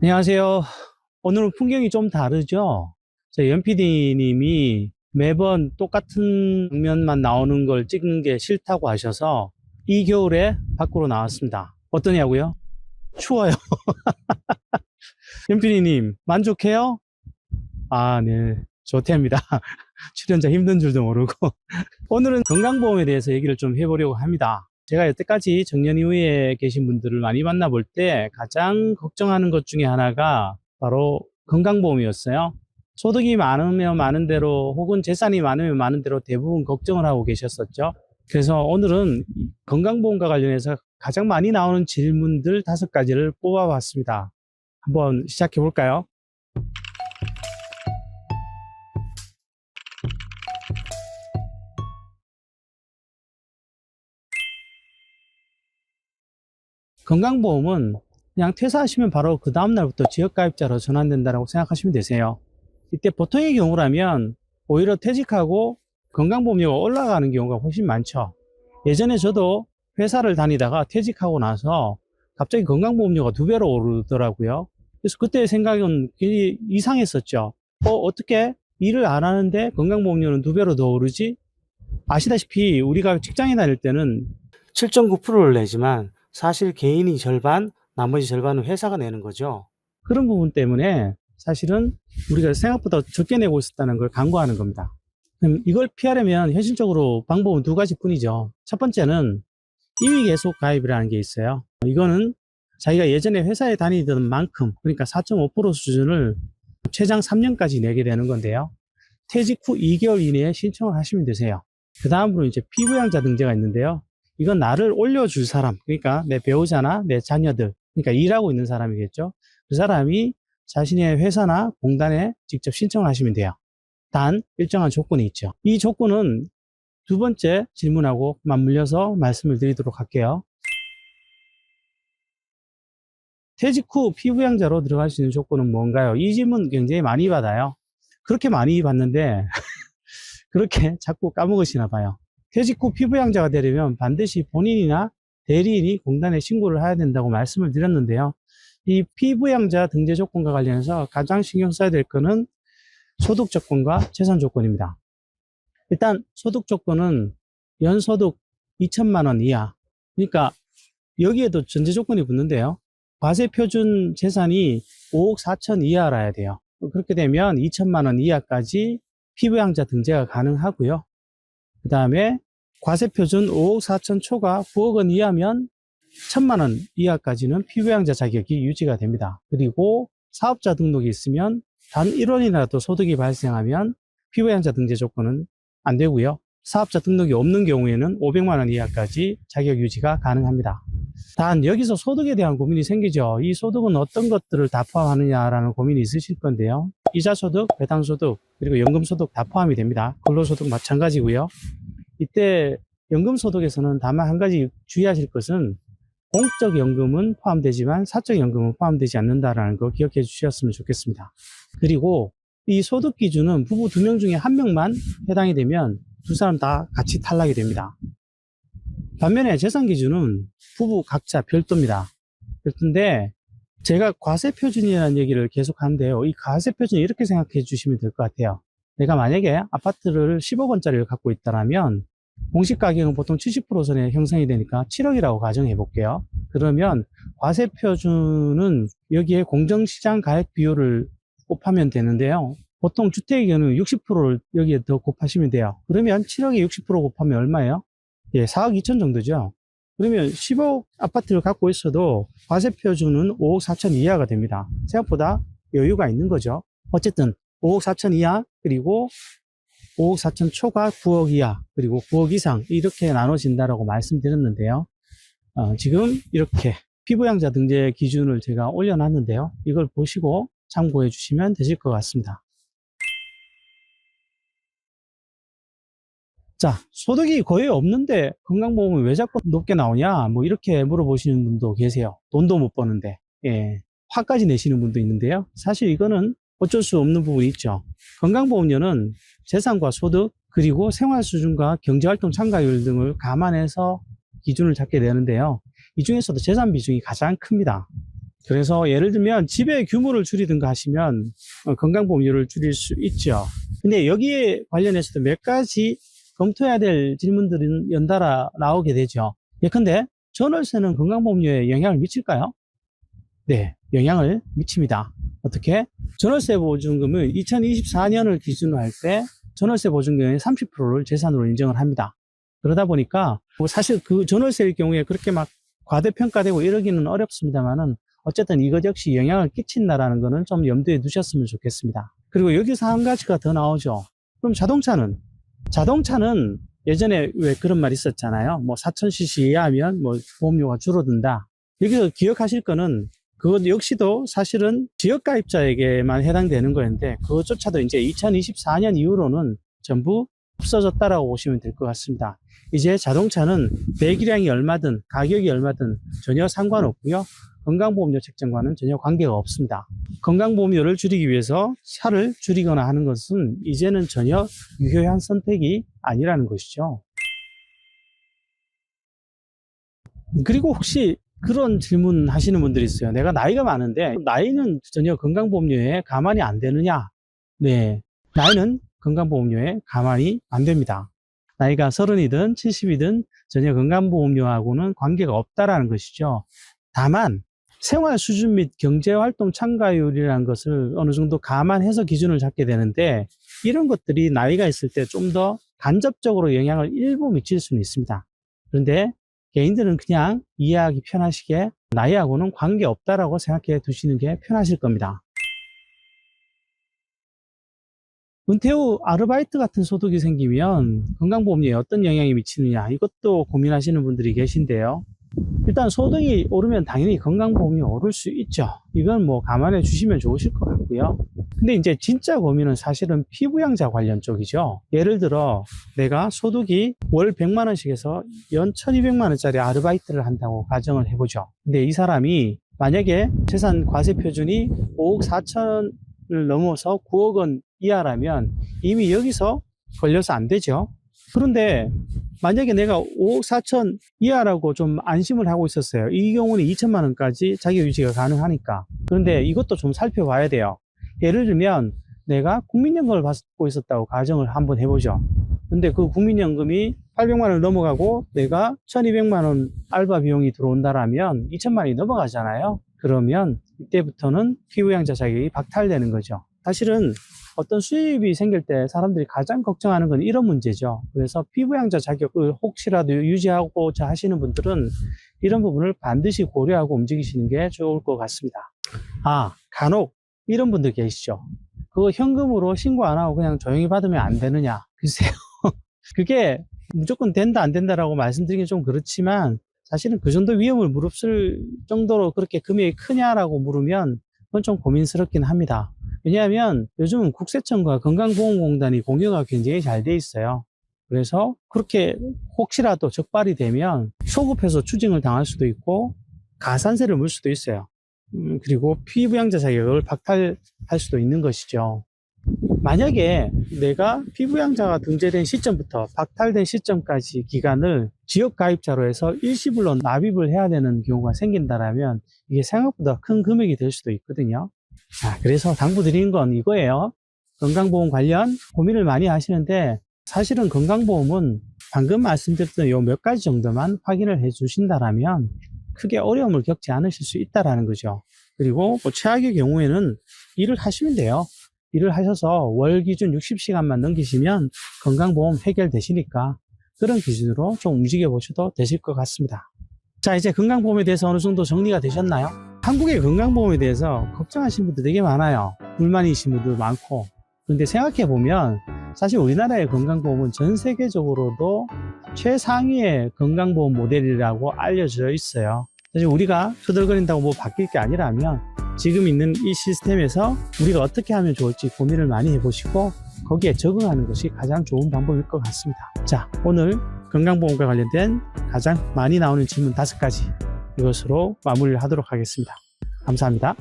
안녕하세요. 오늘은 풍경이 좀 다르죠? 저희 연PD님이 매번 똑같은 장면만 나오는 걸 찍는 게 싫다고 하셔서 이 겨울에 밖으로 나왔습니다. 어떠냐고요? 추워요. 연PD님, 만족해요? 아, 네. 좋답니다. 출연자 힘든 줄도 모르고. 오늘은 건강보험에 대해서 얘기를 좀 해보려고 합니다. 제가 여태까지 정년 이후에 계신 분들을 많이 만나볼 때 가장 걱정하는 것 중에 하나가 바로 건강보험이었어요. 소득이 많으면 많은 대로 혹은 재산이 많으면 많은 대로 대부분 걱정을 하고 계셨었죠. 그래서 오늘은 건강보험과 관련해서 가장 많이 나오는 질문들 5가지를 뽑아봤습니다. 한번 시작해 볼까요? 건강보험은 그냥 퇴사하시면 바로 그 다음날부터 지역가입자로 전환된다고 생각하시면 되세요. 이때 보통의 경우라면 오히려 퇴직하고 건강보험료가 올라가는 경우가 훨씬 많죠. 예전에 저도 회사를 다니다가 퇴직하고 나서 갑자기 건강보험료가 2배로 오르더라고요. 그래서 그때 생각은 굉장히 이상했었죠. 어떻게 일을 안 하는데 건강보험료는 2배로 더 오르지? 아시다시피 우리가 직장에 다닐 때는 7.9%를 내지만 사실 개인이 절반, 나머지 절반은 회사가 내는 거죠. 그런 부분 때문에 사실은 우리가 생각보다 적게 내고 있었다는 걸 간과하는 겁니다. 그럼 이걸 피하려면 현실적으로 방법은 2가지 뿐이죠. 첫 번째는 임의 계속 가입이라는 게 있어요. 이거는 자기가 예전에 회사에 다니던 만큼, 그러니까 4.5% 수준을 최장 3년까지 내게 되는 건데요. 퇴직 후 2개월 이내에 신청을 하시면 되세요. 그 다음으로 이제 피부양자 등재가 있는데요. 이건 나를 올려줄 사람, 그러니까 내 배우자나 내 자녀들, 그러니까 일하고 있는 사람이겠죠. 그 사람이 자신의 회사나 공단에 직접 신청을 하시면 돼요. 단 일정한 조건이 있죠. 이 조건은 2번째 질문하고 맞물려서 말씀을 드리도록 할게요. 퇴직 후 피부양자로 들어갈 수 있는 조건은 뭔가요? 이 질문 굉장히 많이 받아요. 그렇게 많이 받는데 그렇게 자꾸 까먹으시나 봐요. 퇴직 후 피부양자가 되려면 반드시 본인이나 대리인이 공단에 신고를 해야 된다고 말씀을 드렸는데요. 이 피부양자 등재 조건과 관련해서 가장 신경 써야 될 거는 소득 조건과 재산 조건입니다. 일단 소득 조건은 연소득 2천만 원 이하, 그러니까 여기에도 전제 조건이 붙는데요. 과세 표준 재산이 5억 4천 이하라야 돼요. 그렇게 되면 2천만 원 이하까지 피부양자 등재가 가능하고요. 그 다음에 과세 표준 5억 4천 초과 9억 원 이하면 1천만 원 이하까지는 피부양자 자격이 유지가 됩니다. 그리고 사업자 등록이 있으면 단 1원이라도 소득이 발생하면 피부양자 등재 조건은 안 되고요. 사업자 등록이 없는 경우에는 500만 원 이하까지 자격 유지가 가능합니다. 단 여기서 소득에 대한 고민이 생기죠. 이 소득은 어떤 것들을 다 포함하느냐라는 고민이 있으실 건데요. 이자소득, 배당소득, 그리고 연금소득 다 포함이 됩니다. 근로소득 마찬가지고요. 이때 연금소득에서는 다만 한 가지 주의하실 것은 공적 연금은 포함되지만 사적 연금은 포함되지 않는다라는 거 기억해 주셨으면 좋겠습니다. 그리고 이 소득 기준은 부부 2명 중에 1명만 해당이 되면 2사람 다 같이 탈락이 됩니다. 반면에 재산 기준은 부부 각자 별도입니다. 별도인데 제가 과세표준이라는 얘기를 계속 하는데요. 이 과세표준 이렇게 생각해 주시면 될 것 같아요. 내가 만약에 아파트를 10억 원짜리를 갖고 있다면 공시가격은 보통 70% 선에 형성이 되니까 7억이라고 가정해 볼게요. 그러면 과세표준은 여기에 공정시장 가액 비율을 곱하면 되는데요. 보통 주택의 경우는 60%를 여기에 더 곱하시면 돼요. 그러면 7억에 60% 곱하면 얼마예요? 예, 4억 2천 정도죠. 그러면 10억 아파트를 갖고 있어도 과세표준은 5억 4천 이하가 됩니다. 생각보다 여유가 있는 거죠. 어쨌든 5억 4천 이하, 그리고 5억 4천 초과 9억 이하, 그리고 9억 이상 이렇게 나눠진다라고 말씀드렸는데요. 지금 이렇게 피부양자 등재 기준을 제가 올려놨는데요. 이걸 보시고 참고해 주시면 되실 것 같습니다. 자, 소득이 거의 없는데 건강보험은 왜 자꾸 높게 나오냐? 뭐 이렇게 물어보시는 분도 계세요. 돈도 못 버는데. 예, 화까지 내시는 분도 있는데요. 사실 이거는 어쩔 수 없는 부분이 있죠. 건강보험료는 재산과 소득, 그리고 생활수준과 경제활동 참가율 등을 감안해서 기준을 잡게 되는데요. 이 중에서도 재산 비중이 가장 큽니다. 그래서 예를 들면 집의 규모를 줄이든가 하시면 건강보험료를 줄일 수 있죠. 근데 여기에 관련해서도 몇 가지 검토해야 될 질문들은 연달아 나오게 되죠. 예컨대 전월세는 건강보험료에 영향을 미칠까요? 네, 영향을 미칩니다. 어떻게? 전월세 보증금을 2024년을 기준으로 할 때 전월세 보증금의 30%를 재산으로 인정을 합니다. 그러다 보니까 뭐 사실 그 전월세일 경우에 그렇게 막 과대평가되고 이러기는 어렵습니다만은 어쨌든 이것 역시 영향을 끼친다라는 거는 좀 염두에 두셨으면 좋겠습니다. 그리고 여기서 한 가지가 더 나오죠. 그럼 자동차는 예전에 왜 그런 말 있었잖아요. 뭐 4000cc 이하면 뭐 보험료가 줄어든다. 여기서 기억하실 거는 그것 역시도 사실은 지역가입자에게만 해당되는 거였는데 그것조차도 이제 2024년 이후로는 전부 없어졌다라고 보시면 될 것 같습니다. 이제 자동차는 배기량이 얼마든 가격이 얼마든 전혀 상관없고요. 건강보험료 책정과는 전혀 관계가 없습니다. 건강보험료를 줄이기 위해서 차를 줄이거나 하는 것은 이제는 전혀 유효한 선택이 아니라는 것이죠. 그리고 혹시 그런 질문 하시는 분들이 있어요. 내가 나이가 많은데 나이는 전혀 건강보험료에 가만히 안 되느냐? 네, 나이는 건강보험료에 가만히 안 됩니다. 나이가 30이든 70이든 전혀 건강보험료하고는 관계가 없다라는 것이죠. 다만 생활 수준 및 경제활동 참가율이라는 것을 어느 정도 감안해서 기준을 잡게 되는데 이런 것들이 나이가 있을 때 좀 더 간접적으로 영향을 일부 미칠 수는 있습니다. 그런데 개인들은 그냥 이해하기 편하시게 나이하고는 관계없다라고 생각해 두시는 게 편하실 겁니다. 은퇴 후 아르바이트 같은 소득이 생기면 건강보험료에 어떤 영향이 미치느냐 이것도 고민하시는 분들이 계신데요. 일단 소득이 오르면 당연히 건강보험이 오를 수 있죠. 이건 뭐 감안해 주시면 좋으실 것 같고요. 근데 이제 진짜 고민은 사실은 피부양자 관련 쪽이죠. 예를 들어 내가 소득이 월 100만 원씩 해서 연 1200만 원짜리 아르바이트를 한다고 가정을 해보죠. 근데 이 사람이 만약에 재산 과세 표준이 5억 4천을 넘어서 9억 원 이하라면 이미 여기서 걸려서 안 되죠. 그런데 만약에 내가 5억 4천 이하라고 좀 안심을 하고 있었어요. 이 경우는 2천만 원까지 자격유지가 가능하니까. 그런데 이것도 좀 살펴봐야 돼요. 예를 들면 내가 국민연금을 받고 있었다고 가정을 한번 해보죠. 근데 그 국민연금이 800만 원을 넘어가고 내가 1200만 원 알바 비용이 들어온다라면 2천만 원이 넘어가잖아요. 그러면 이때부터는 피부양자 자격이 박탈되는 거죠. 사실은 어떤 수입이 생길 때 사람들이 가장 걱정하는 건 이런 문제죠. 그래서 피부양자 자격을 혹시라도 유지하고자 하시는 분들은 이런 부분을 반드시 고려하고 움직이시는 게 좋을 것 같습니다. 간혹 이런 분들 계시죠. 그거 현금으로 신고 안 하고 그냥 조용히 받으면 안 되느냐. 글쎄요. 그게 무조건 된다 안 된다라고 말씀드리긴 좀 그렇지만 사실은 그 정도 위험을 무릅쓸 정도로 그렇게 금액이 크냐라고 물으면 그건 좀 고민스럽긴 합니다. 왜냐하면 요즘은 국세청과 건강보험공단이 공유가 굉장히 잘 돼 있어요. 그래서 그렇게 혹시라도 적발이 되면 소급해서 추징을 당할 수도 있고 가산세를 물 수도 있어요. 그리고 피부양자 자격을 박탈할 수도 있는 것이죠. 만약에 내가 피부양자가 등재된 시점부터 박탈된 시점까지 기간을 지역가입자로 해서 일시불로 납입을 해야 되는 경우가 생긴다면 이게 생각보다 큰 금액이 될 수도 있거든요. 그래서 당부드리는 건 이거예요. 건강보험 관련 고민을 많이 하시는데 사실은 건강보험은 방금 말씀드렸던 요 몇 가지 정도만 확인을 해 주신다라면 크게 어려움을 겪지 않으실 수 있다라는 거죠. 그리고 뭐 최악의 경우에는 일을 하시면 돼요. 일을 하셔서 월 기준 60시간만 넘기시면 건강보험 해결되시니까 그런 기준으로 좀 움직여 보셔도 되실 것 같습니다. 자, 이제 건강보험에 대해서 어느 정도 정리가 되셨나요? 한국의 건강보험에 대해서 걱정하시는 분들 되게 많아요. 불만이신 분들 많고. 그런데 생각해보면 사실 우리나라의 건강보험은 전 세계적으로도 최상위의 건강보험 모델이라고 알려져 있어요. 사실 우리가 투덜거린다고 뭐 바뀔 게 아니라면 지금 있는 이 시스템에서 우리가 어떻게 하면 좋을지 고민을 많이 해보시고 거기에 적응하는 것이 가장 좋은 방법일 것 같습니다. 자, 오늘 건강보험과 관련된 가장 많이 나오는 질문 5가지 이것으로 마무리를 하도록 하겠습니다. 감사합니다.